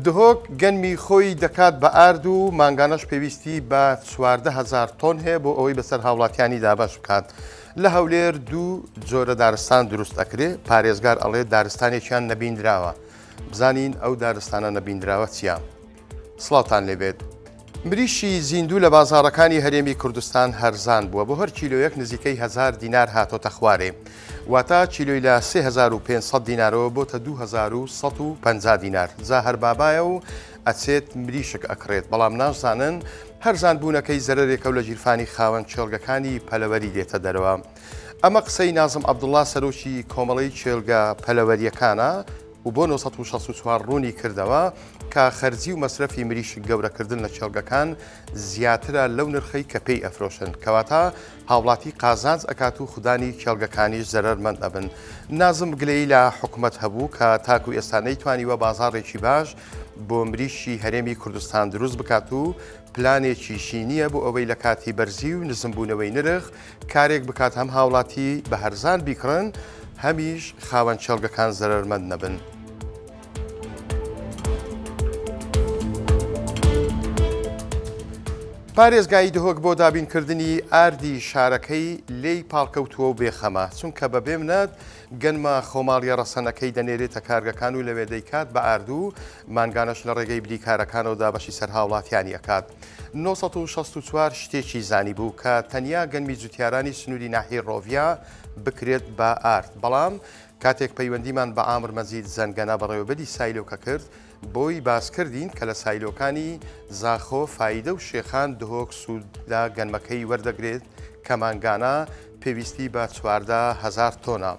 دهۆک گەنمی خۆی دەکات بە ئارد و مانگانەش پێویستی بە 14,000 تۆن هەیە بۆ ئەوەی بەسەر هاوڵاتیانی دابەش بکات. لە هەولێر دوو جۆرە دارستان دروست ئەکرێت. پارێزگار ئەڵێ دارستانێکیان نەبیندراوە. بزانین ئەو دارستانە نەبیندراوە چییە؟ سڵاوتان لێبێت. مریشی زیندوو لە بازاڕەکانی هەرێمی کوردستان هەرزان بووە. بۆ هەر کیلۆیەک نزیکەی 1000 دینار هاتۆتە خوارێ. واتە کیلۆی لە 3500 دینارەوە بۆتە 2150 دینار. جا هەر بابایە و ئەچێت مریشک ئەکڕێت. بەڵام نازانن هەرزان بوونەکەی زەرێکە و لە ژیرفانی خاوەن چێڵگەکانی پەلەوەری دێتە دەرەوە. ئەمە قسەی نازم عەبدوڵڵا سەرۆکی کۆمەڵەی چێلگە پەلەوەریەکانە و بۆ 1964 ڕوونی کردەوە کە خەرجی و مەسرەفی مریشک گەورەکردن لە چێڵگەکان زیاترە لەو نرخەی کە پێی ئەفرۆشن کەواتە هاوڵاتی قازانج ئەکات و خودانی چێڵگەکانیش زەرەرمەند ئەبن. نازم گلەی لە حکوومەت هەبوو کە تاکو ئێستا نەیتوانیوە بازاڕێکی باش بۆ مریشی هەرێمی کوردستان دروست بکات و پلانێکیشی نییە بۆ ئەوەی لە کاتی بەرزی و نزمبوونەوەی نرخ کارێک بکات هەم هاوڵاتی بە هەرزان بیکڕن هەمیش خاوەن چێڵگەکان زەرەرمەند نەبن. پارێزگای دهۆک بۆ دابینکردنی ئاردی شارەکەی لێی پاڵکەوتووە و بێخەمە چونکە بەبێ منەت گەنمە خۆماڵیە ڕەسەنەکەی دەنێرێتە کارگەکان و لەوێ دەیکات بە ئاردوو مانگانەش لە ڕێگەی بریکارەکانەوەدا بەشی سەر هاوڵاتیانی ئەکات. 1964 شتێکی زانی بوو کە تەنیا گەنمی جوتیارانی سنووری ناحیەی ڕۆڤیا بکرێت بە ئارد. بەڵام کاتێک پەیوەندیمان بە ئامر مەزید زەنگەنە بەڕێوەبەری سایلۆکە کرد بۆی باس کردین کە لە سایلۆکانی زاخۆ فایدە و شێخان دهۆک سوودا گەنمەکەی وەردەگرێت کە مانگانە پێویستی بە 14,000 تۆنە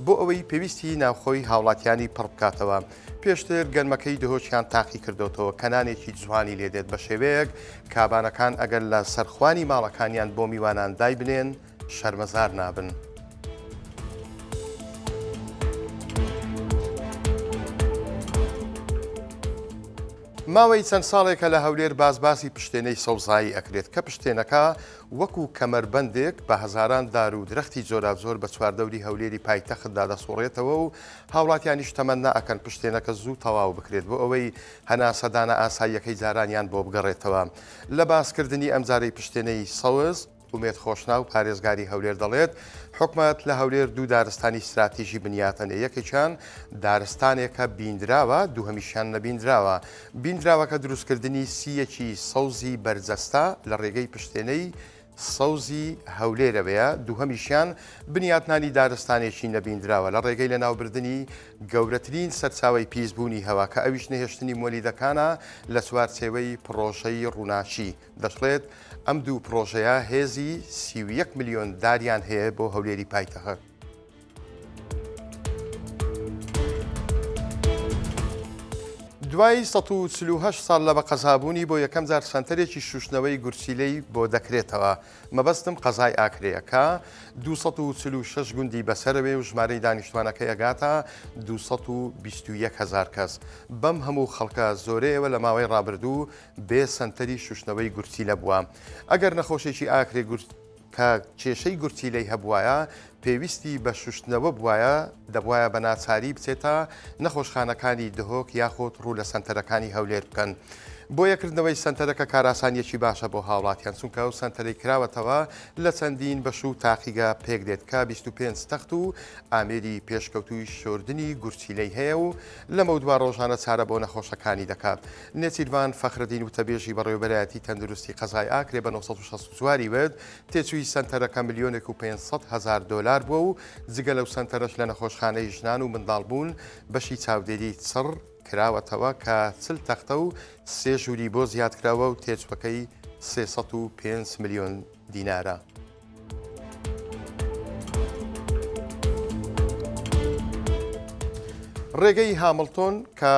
بۆ ئەوەی پێویستی ناوخۆی هاوڵاتیانی پڕ بکاتەوە. پێشتر گەنمەکەی دهۆکیان تاقی کردوتەوە کەنانێکی جوانی لێدێت بە شێوەیەک کابانەکان ئەگەر لە سەرخوانی ماڵەکانیان بۆ میوانان دای بنێن شەرمەزار نابن. ماوەی چەند ساڵێکە لە هەولێر بازباسی پشتێنەی سەوزایی ئەکرێت کە پشتێنەکە وەکو کەمەربەندێک بە هەزاران دار و درەختی جۆرا-جۆر بە چواردەوری هەولێری پایتەختدا دەسوڕێتەوە و هاوڵاتیانیش تەمەنا ئەکەن پشتێنەکە زوو تەواو بکرێت بۆ ئەوەی هەناسەدانە ئاساییەکەی جارانیان بۆ بگەڕێتەوە. لە باسکردنی ئەمجارەی پشتێنەی سەوز ومێت خۆشنا و پارێزگاری هەولێر دەڵێت حکومەت لە هەولێر دوو دارستانی استراتیژی بنیاتەنێ. یەکێکیان دارستانێکە بیندراوە دووهەمیشیان نەبیندراوە. بیندراوەکە دروستکردنی سیەکی سەوزی بەرجەستە لە ڕێگەی پشتێنەی سەوزی هەولێرەوەیە دووهەمیشیان بنیاتنانی دارستانێکی نەبیندراوە لە ڕێگەی لە ناوبردننی گەورەترین سەرچاوی پیسبوونی هەوا کە ئەویش نەهێشتنی مۆلیدەکانە لە چوارچێوەی پرۆژەی ڕووناچی دەشڵێت ئەم دوو پرۆژەیە هێزی 31 ملیۆن داریان هەیە بۆ هەولێری پایتەخت. دوای 148 ساڵ لە بە قەزابوونی بۆ یەکەم جار سەنتەرێکی شوشنەوەی گورچیلەی بۆ دەکرێتەوە. مەبەستم قەزای ئاکرەیەکە 246 گوندی بەسەرەوێ و ژمارەی دانیشتوانەکەی ئەگاتە 221,000 کەس. بەم هەموو خەڵکە زۆرەیەوە لە ماوەی ڕابردوو بێ سەنتەری شوشنەوەی گورچیلە بووە. ئەگەر نەخۆشێکی ئاکرێ کە کێشەی گورچیلەی هەبوایە پێویستی بە شوشتنەوە بواە دەبواە بە ناچاری بچێتە نەخۆشخانەکانی دهۆک یاخۆت ڕوو لە سەنتەرەکانی هەولێر بکەن. بۆ یەکردنەوەی سەنتەرەکە کاراسانیەکی باشە بۆ هاوڵاتیان چونکە ئەو سەنتەرەی کراوەتەوە لە چەندین بەش و تاقیگە پێک دێت کە 25 تەخت و ئامێری پێشکەوتوی شۆردنی گورچیلەی هەیە و لەمە دوا ڕۆژانە چارە بۆ نەخۆشەکانی دەکات. نێچیروان فەخردین و تەبێژی بەڕێوەبەرایەتی تەندروستی قەزای ئاکرێ بە 1964 ورد تێچووی سەنتەرەکە $1,500,000 بووە و جگە لەو سەنتەرەش لە نەخۆشخانەی ژنان و منداڵبوون بەشی چاودێری چڕ کراوەتەوە کە 40 تەختە و 3 ژووری بۆ زیادکراوە و تێچوەکەی 305 ملیۆن دینارە. ڕێگەی هامڵتۆن کە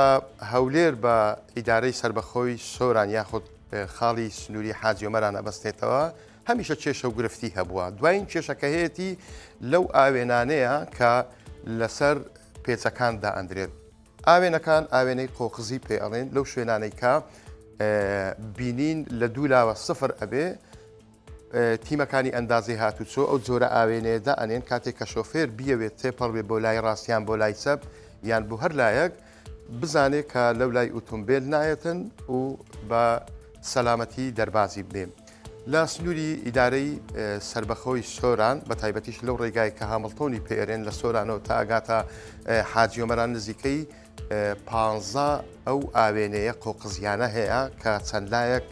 هەولێر بە ئیدارەی سربەخۆی سۆران یاخود خاڵی سنووری حاجی عومەران ئەبەستێتەوە هەمیشە کێشە و گرفتی هەبووە. دوایین کێشەکە هەیەی لەو ئاوێنانەیە کە لەسەر پێچەکاندا ئەندرێت. ئاوێنەکان ئاوێنەی قۆقزی پێ ئەڵێن لەو شوێنانەی کە بینین لە دوولاوە سفر ئەبێ تیمەکانی ئەندازی هاتوچۆ ئەو جۆرە ئاوێنەیەدا ئەنێن کاتێک کە شۆفێر بیەوێت تێپەڕێ بۆ لای ڕاستیان بۆ لای چەپ یان بۆ هەر لایەک بزانێت کە لەو لای ئۆتۆمبیل نایەتن و بە سەلامەتی دەربازی بێ. لە سنووری ئیدارەی سربەخۆی سۆران بە تایبەتیش لەو ڕێگای کە هامڵتۆنی پێێرێن لە سۆرانەوە تا ئاگاتە حاجیۆمەران نزیکەی 15 ئەو ئاوێنەیە قۆقزیانە هەیە کە چەند لایەک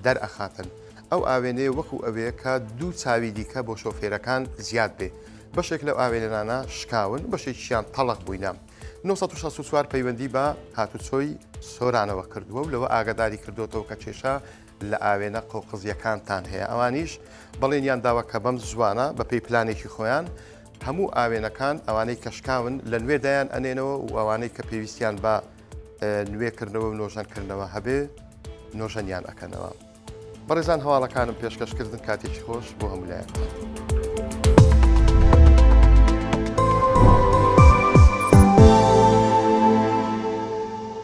دەرئەخاتن. ئەو ئاوێنەیە وەکو ئەوەیە کە دوو چاوی دیکە بۆ شۆفێرەکان زیاد بێ. بەشێک لەو ئاوێنانە شکاون بەشێکیان تەڵق بووینە. 1964 پەیوەندی بە هاتوچۆی سۆرانەوە کردووە و لەوە ئاگاداری کردوەوە کە کێشە لە ئاوێنە قۆقزیەکانتان هەیە. ئەوانیش بەڵێنیان داوە کە بەم زوانە بە پێی پلانێکی خۆیان هەموو ئاوێنەکان ئەوانەی کەشکاون لە نوێدایان ئەنێنەوە و ئەوانەی کە پێویستیان بە نوێکردنەوە و نۆژەنکردنەوە هەبێ نۆژەنیان ئەکەنەوە. بەڕێزان هەواڵەکانم پێشکەشکردن کاتێکی خۆش بۆ هەمولایەن.